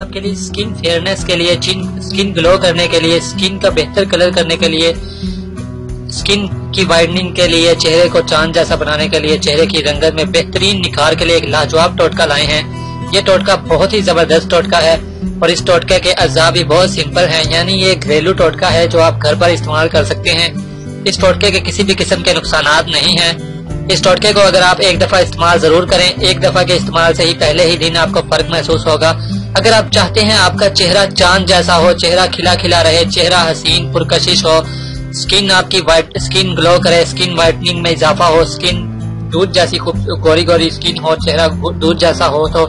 आपके लिए skin fairness के लिए, स्किन ग्लो करने के लिए, स्किन का बेहतर कलर करने के लिए, स्किन की वाइडनिंग के लिए, चेहरे को चांद जैसा बनाने के लिए, चेहरे की रंगत में बेहतरीन निखार के लिए एक लाजवाब टोटका लाए हैं। ये टोटका बहुत ही जबरदस्त टोटका है और इस टोटके के अज़ा भी बहुत सिंपल हैं, यानी ये घरेलू टोटका है जो आप घर पर इस्तेमाल कर सकते हैं। इस टोटके के किसी भी किस्म के नुकसानात नहीं हैं। इस टोटके को अगर आप एक दफा इस्तेमाल जरूर करें, एक दफा के इस्तेमाल से ही पहले ही दिन आपको फर्क महसूस होगा। अगर आप चाहते हैं आपका चेहरा चांद जैसा हो, चेहरा खिला खिला रहे, चेहरा हसीन पुरकशिश हो, स्किन आपकी स्किन ग्लो करे, स्किन वाइटनिंग में इजाफा हो, स्किन दूध जैसी खूब गोरी गोरी स्किन हो, चेहरा दूध जैसा हो, तो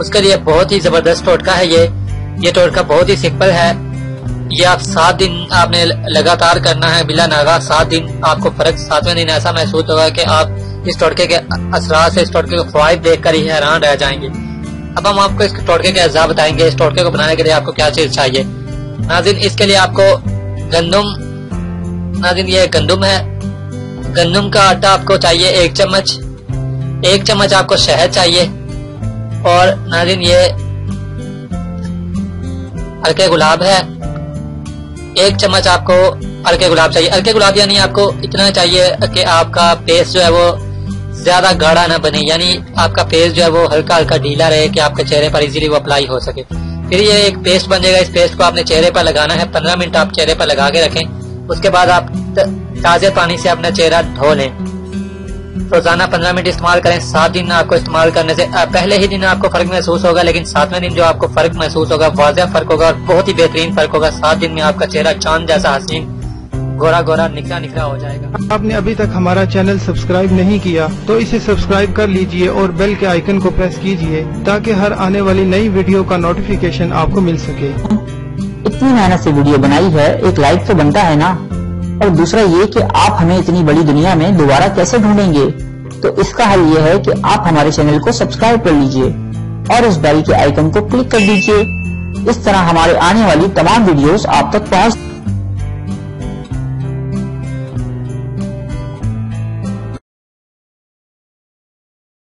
उसके लिए बहुत ही जबरदस्त टोटका है ये टोटका बहुत ही सिंपल है। ये आप 7 दिन आपने लगातार करना है बिला नागा। 7 दिन आपको फर्क 7वें दिन ऐसा महसूस होगा कि आप इस टोटके के असरार से, इस टोटके के फवाइद देखकर ही हैरान रह जाएंगे। अब हम आपको इस टोटके के अज़ा बताएंगे। इस टोटके को बनाने के लिए आपको क्या चीज चाहिए। नाज़रीन, इसके लिए आपको ये गंदम है। गंदम का आटा आपको चाहिए 1 चम्मच। 1 चम्मच आपको शहद चाहिए और नाज़रीन ये हल्के गुलाब है। 1 चम्मच आपको हल्के गुलाब चाहिए। हल्के गुलाब यानी आपको इतना चाहिए कि आपका पेस्ट जो है वो ज्यादा गाढ़ा ना बने, यानी आपका पेस्ट जो है वो हल्का हल्का ढीला रहे कि आपके चेहरे पर इजीली वो अप्लाई हो सके। फिर ये एक पेस्ट बन जाएगा। इस पेस्ट को आपने चेहरे पर लगाना है। 15 मिनट आप चेहरे पर लगा के रखें। उसके बाद आप ताजे पानी से अपना चेहरा धो लें। रोजाना 15 मिनट इस्तेमाल करें। 7 दिन आपको इस्तेमाल करने से पहले ही दिन आपको फर्क महसूस होगा, लेकिन 7वें दिन जो आपको फर्क महसूस होगा वाज़ेह फर्क होगा और बहुत ही बेहतरीन फर्क होगा। 7 दिन में आपका चेहरा चांद जैसा हसीन गोरा गोरा निखरा निखरा हो जाएगा। आपने अभी तक हमारा चैनल सब्सक्राइब नहीं किया तो इसे सब्सक्राइब कर लीजिए और बेल के आइकन को प्रेस कीजिए ताकि हर आने वाली नई वीडियो का नोटिफिकेशन आपको मिल सके। इतनी मेहनत से वीडियो बनाई है, एक लाइक तो बनता है ना। और दूसरा ये कि आप हमें इतनी बड़ी दुनिया में दोबारा कैसे ढूंढेंगे, तो इसका हल ये है कि आप हमारे चैनल को सब्सक्राइब कर लीजिए और उस बेल के आइकन को क्लिक कर दीजिए। इस तरह हमारे आने वाली तमाम वीडियोस आप तक पहुंच